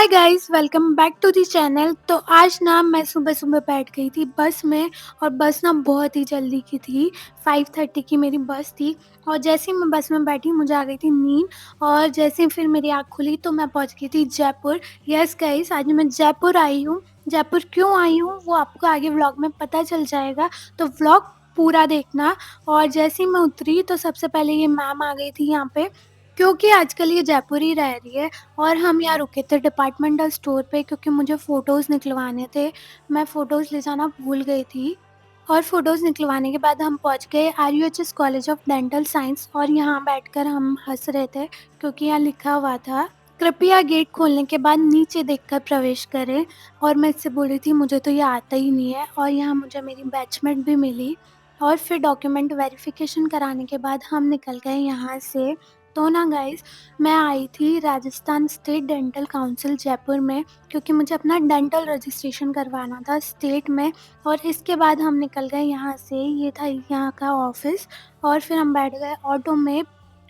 Hi guys, welcome back to the channel. तो आज ना मैं सुबह-सुबह बैठ गई थी बस में और बस ना बहुत ही जल्दी की थी। 5:30 की मेरी बस थी और जैसे ही मैं बस में बैठी मुझे आ गई थी नींद और जैसे ही फिर मेरी आँख खुली तो मैं पहुँच गई थी जयपुर। यस गाइस, आज मैं जयपुर आई हूँ। जयपुर क्यों आई हूँ वो आपको आगे व्लॉग में पता चल जाएगा, तो व्लॉग पूरा देखना। और जैसे ही मैं उतरी तो सबसे पहले ये मैम आ गई थी यहाँ पे, क्योंकि आजकल ये जयपुर ही रह रही है। और हम यहाँ रुके थे डिपार्टमेंटल स्टोर पे क्योंकि मुझे फ़ोटोज़ निकलवाने थे। मैं फ़ोटोज़ ले जाना भूल गई थी और फ़ोटोज़ निकलवाने के बाद हम पहुँच गए RUHS college of dental science और यहाँ बैठकर हम हँस रहे थे क्योंकि यहाँ लिखा हुआ था, कृपया गेट खोलने के बाद नीचे देखकर प्रवेश करें। और मैं इससे बोल रही थी मुझे तो ये आता ही नहीं है और यहाँ मुझे मेरी बैचमेट भी मिली और फिर डॉक्यूमेंट वेरिफ़िकेशन कराने के बाद हम निकल गए यहाँ से। तो ना गाइज़, मैं आई थी Rajasthan state dental council Jaipur में क्योंकि मुझे अपना डेंटल रजिस्ट्रेशन करवाना था स्टेट में। और इसके बाद हम निकल गए यहाँ से, ये था यहाँ का ऑफिस। और फिर हम बैठ गए ऑटो में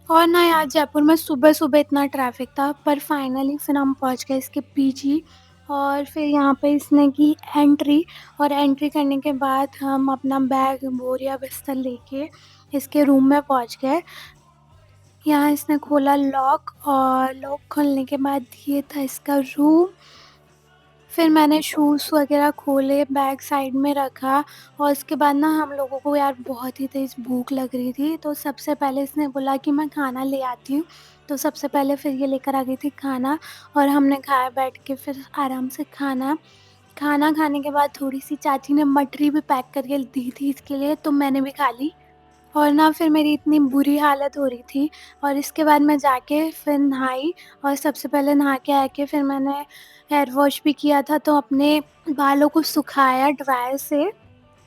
और ना यार जयपुर में सुबह-सुबह इतना ट्रैफ़िक था, पर फाइनली फिर हम पहुँच गए इसके पीजी। और फिर यहाँ पे इसने की एंट्री और एंट्री करने के बाद हम अपना बैग, बोरिया, बिस्तर लेके इसके रूम में पहुँच गए। यहाँ इसने खोला लॉक और लॉक खोलने के बाद ये था इसका रूम। फिर मैंने शूज़ वग़ैरह खोले, बैग साइड में रखा और उसके बाद ना हम लोगों को यार बहुत ही तेज़ भूख लग रही थी, तो सबसे पहले इसने बोला कि मैं खाना ले आती हूँ। तो सबसे पहले फिर ये लेकर आ गई थी खाना और हमने खाया बैठ के फिर आराम से खाना। खाना खाने के बाद थोड़ी-सी चाची ने मठरी भी पैक करके दी थी इसके लिए, तो मैंने भी खा ली। और ना फिर मेरी इतनी बुरी हालत हो रही थी और इसके बाद मैं जाके फिर नहाई और सबसे पहले नहा के आके फिर मैंने हेयर वॉश भी किया था, तो अपने बालों को सुखाया ड्रायर से।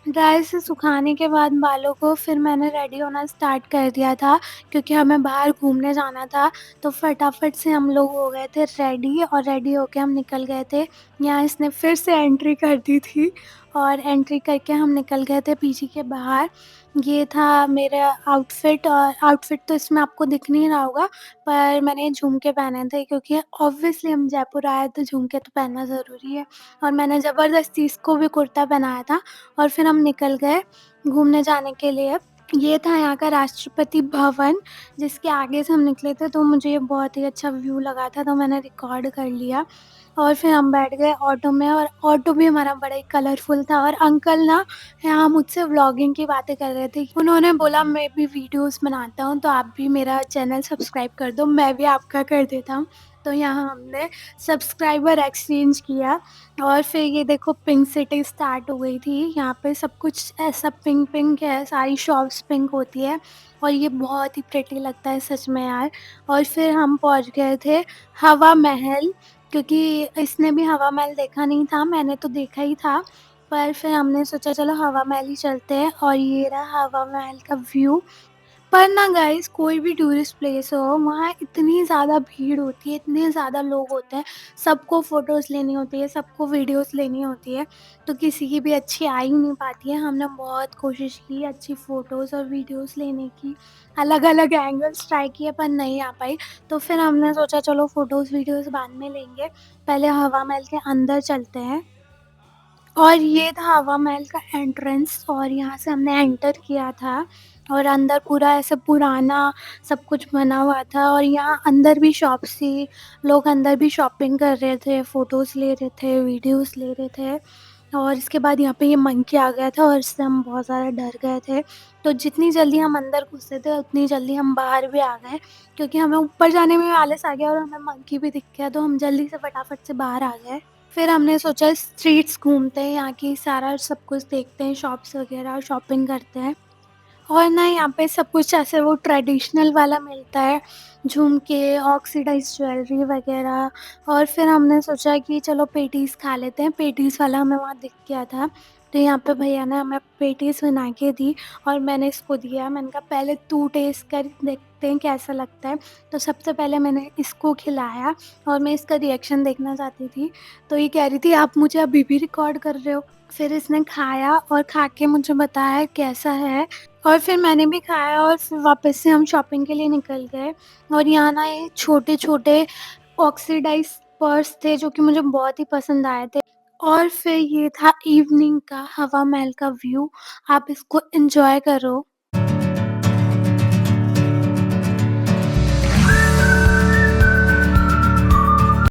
ड्राई से सुखाने के बाद बालों को फिर मैंने रेडी होना स्टार्ट कर दिया था क्योंकि हमें बाहर घूमने जाना था। तो फटाफट से हम लोग हो गए थे रेडी और रेडी होके हम निकल गए थे। यहाँ इसने फिर से एंट्री कर दी थी और एंट्री करके हम निकल गए थे पीजी के बाहर। ये था मेरा आउटफिट और आउटफिट तो इसमें आपको दिख नहीं रहा होगा, पर मैंने झुमके पहने थे क्योंकि ऑब्वियसली हम जयपुर आए तो झुमके तो पहनना ज़रूरी है। और मैंने ज़बरदस्ती इसको भी कुर्ता पहनाया था और फिर हम निकल गए घूमने जाने के लिए। ये था यहाँ का राष्ट्रपति भवन, जिसके आगे से हम निकले थे, तो मुझे ये बहुत ही अच्छा व्यू लगा था, तो मैंने रिकॉर्ड कर लिया। और फिर हम बैठ गए ऑटो में और ऑटो भी हमारा बड़ा ही कलरफुल था और अंकल ना यहाँ मुझसे व्लॉगिंग की बातें कर रहे थे। उन्होंने बोला मैं भी वीडियोज़ बनाता हूँ, तो आप भी मेरा चैनल सब्सक्राइब कर दो, मैं भी आपका कर देता हूँ। तो यहाँ हमने सब्सक्राइबर एक्सचेंज किया। और फिर ये देखो पिंक सिटी स्टार्ट हो गई थी। यहाँ पे सब कुछ ऐसा पिंक-पिंक है, सारी शॉप्स पिंक होती है और ये बहुत ही प्रिटी लगता है सच में यार। और फिर हम पहुँच गए थे हवा महल, क्योंकि इसने भी हवा महल देखा नहीं था, मैंने तो देखा ही था। पर फिर हमने सोचा चलो हवा महल ही चलते हैं और ये रहा हवा महल का व्यू। पर ना गाइस, कोई भी टूरिस्ट प्लेस हो वहाँ इतनी ज़्यादा भीड़ होती है, इतने ज़्यादा लोग होते हैं, सबको फ़ोटोज़ लेनी होती है, सबको वीडियोज़ लेनी होती है, तो किसी की भी अच्छी आ ही नहीं पाती है। हमने बहुत कोशिश की अच्छी फ़ोटोज़ और वीडियोज़ लेने की, अलग-अलग एंगल्स ट्राई किए पर नहीं आ पाई। तो फिर हमने सोचा चलो फ़ोटोज़ वीडियोज़ बाद में लेंगे, पहले हवा महल के अंदर चलते हैं। और ये था हवा महल का एंट्रेंस और यहाँ से हमने एंटर किया था और अंदर पूरा ऐसा पुराना सब कुछ बना हुआ था और यहाँ अंदर भी शॉप्स थी, लोग अंदर भी शॉपिंग कर रहे थे, फ़ोटोज़ ले रहे थे, वीडियोज़ ले रहे थे। और इसके बाद यहाँ पे ये मंकी आ गया था और इससे हम बहुत ज़्यादा डर गए थे। तो जितनी जल्दी हम अंदर घुसे थे उतनी जल्दी हम बाहर भी आ गए, क्योंकि हमें ऊपर जाने में भी आलस आ गया और हमें मंकी भी दिख गया, तो हम जल्दी से फटाफट से बाहर आ गए। फिर हमने सोचा स्ट्रीट्स घूमते हैं, यहाँ की सारा सब कुछ देखते हैं, शॉप्स वगैरह शॉपिंग करते हैं। और ना यहाँ पे सब कुछ ऐसे वो ट्रेडिशनल वाला मिलता है, झुमके, ऑक्सीडाइज़्ड ज्वेलरी वगैरह। और फिर हमने सोचा कि चलो पेटीज़ खा लेते हैं, पेटीज़ वाला हमें वहाँ दिख गया था। तो यहाँ पे भैया ने हमें पेटीज़ बना के दी और मैंने इसको दिया। मैंने कहा पहले तू टेस्ट कर देखते हैं कैसा लगता है। तो सबसे पहले मैंने इसको खिलाया और मैं इसका रिएक्शन देखना चाहती थी। तो ये कह रही थी आप मुझे अभी भी रिकॉर्ड कर रहे हो? फिर इसने खाया और खा के मुझे बताया कैसा है। और फिर मैंने भी खाया और फिर वापस से हम शॉपिंग के लिए निकल गए। और यहाँ ना ये छोटे-छोटे ऑक्सीडाइज़ पर्स थे जो कि मुझे बहुत ही पसंद आए थे। और फिर ये था इवनिंग का हवा महल का व्यू, आप इसको एन्जॉय करो।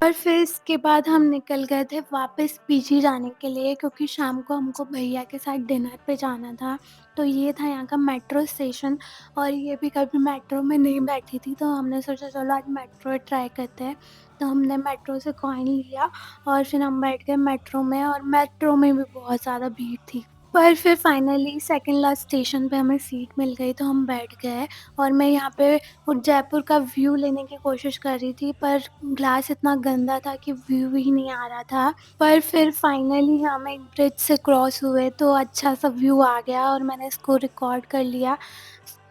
और फिर इसके बाद हम निकल गए थे वापस पीजी जाने के लिए, क्योंकि शाम को हमको भैया के साथ डिनर पे जाना था। तो ये था यहाँ का मेट्रो स्टेशन, और ये भी कभी मेट्रो में नहीं बैठी थी, तो हमने सोचा चलो आज मेट्रो ट्राई करते हैं। तो हमने मेट्रो से कॉइन लिया और फिर हम बैठ गए मेट्रो में, और मेट्रो में भी बहुत ज़्यादा भीड़ थी। पर फिर फाइनली सेकंड लास्ट स्टेशन पे हमें सीट मिल गई, तो हम बैठ गए। और मैं यहाँ पे वो जयपुर का व्यू लेने की कोशिश कर रही थी, पर ग्लास इतना गंदा था कि व्यू ही नहीं आ रहा था। पर फिर फाइनली हम एक ब्रिज से क्रॉस हुए तो अच्छा सा व्यू आ गया, और मैंने इसको रिकॉर्ड कर लिया।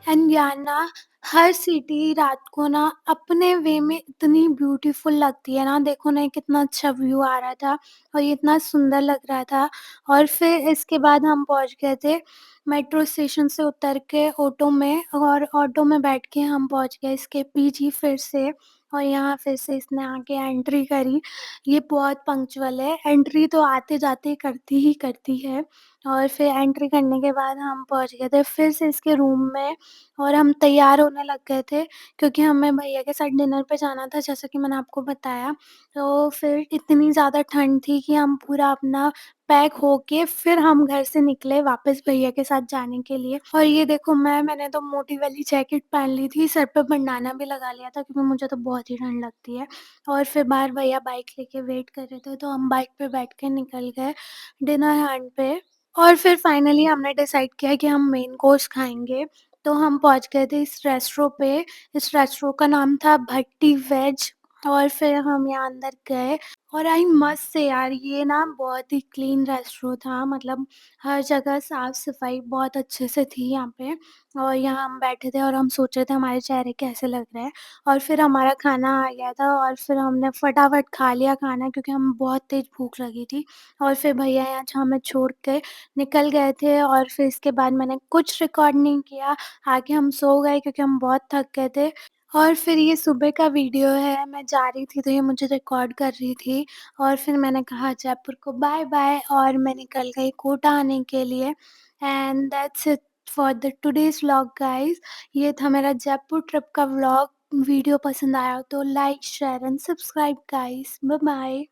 एंड यार ना, हर सिटी रात को ना अपने वे में इतनी ब्यूटीफुल लगती है ना, देखो ना कितना अच्छा व्यू आ रहा था और ये इतना सुंदर लग रहा था। और फिर इसके बाद हम पहुँच गए थे मेट्रो स्टेशन से उतर के ऑटो में, और ऑटो में बैठ के हम पहुँच गए इसके पीजी फिर से। और यहाँ फिर से इसने आके एंट्री करी। ये बहुत पंक्चुअल है, एंट्री तो आते-जाते करती ही करती है। और फिर एंट्री करने के बाद हम पहुँच गए थे फिर से इसके रूम में, और हम तैयार होने लग गए थे क्योंकि हमें भैया के साथ डिनर पे जाना था, जैसा कि मैंने आपको बताया। तो फिर इतनी ज़्यादा ठंड थी कि हम पूरा अपना पैक होके फिर हम घर से निकले वापस भैया के साथ जाने के लिए। और ये देखो मैंने तो मोटी वाली जैकेट पहन ली थी, सर पे बंडाना भी लगा लिया था क्योंकि मुझे तो बहुत ही ठंड लगती है। और फिर बाहर भैया बाइक लेके वेट कर रहे थे, तो हम बाइक पे बैठ के निकल गए डिनर हैंड पे। और फिर फाइनली हमने डिसाइड किया कि हम मेन कोर्स खाएँगे, तो हम पहुँच गए थे इस रेस्टों पे। इस रेस्टों का नाम था भट्टी वेज। और फिर हम यहाँ अंदर गए, और आई मस्ट से यार, ये ना बहुत ही क्लीन रेस्टोरेंट था, मतलब हर जगह साफ-सफाई बहुत अच्छे से थी यहाँ पे। और यहाँ हम बैठे थे और हम सोच रहे थे हमारे चेहरे कैसे लग रहे हैं, और फिर हमारा खाना आ गया था और फिर हमने फटाफट खा लिया खाना क्योंकि हमें बहुत तेज़ भूख लगी थी। और फिर भैया यहाँ हमें छोड़ के निकल गए थे, और फिर इसके बाद मैंने कुछ रिकॉर्ड नहीं किया, आके हम सो गए क्योंकि हम बहुत थक गए थे। और फिर ये सुबह का वीडियो है, मैं जा रही थी तो ये मुझे रिकॉर्ड कर रही थी, और फिर मैंने कहा जयपुर को बाय-बाय, और मैं निकल गई कोटा आने के लिए। And that's it for the today's vlog guys. ये था मेरा जयपुर ट्रिप का व्लॉग। वीडियो पसंद आया हो तो like, share and subscribe guys. Bye-bye.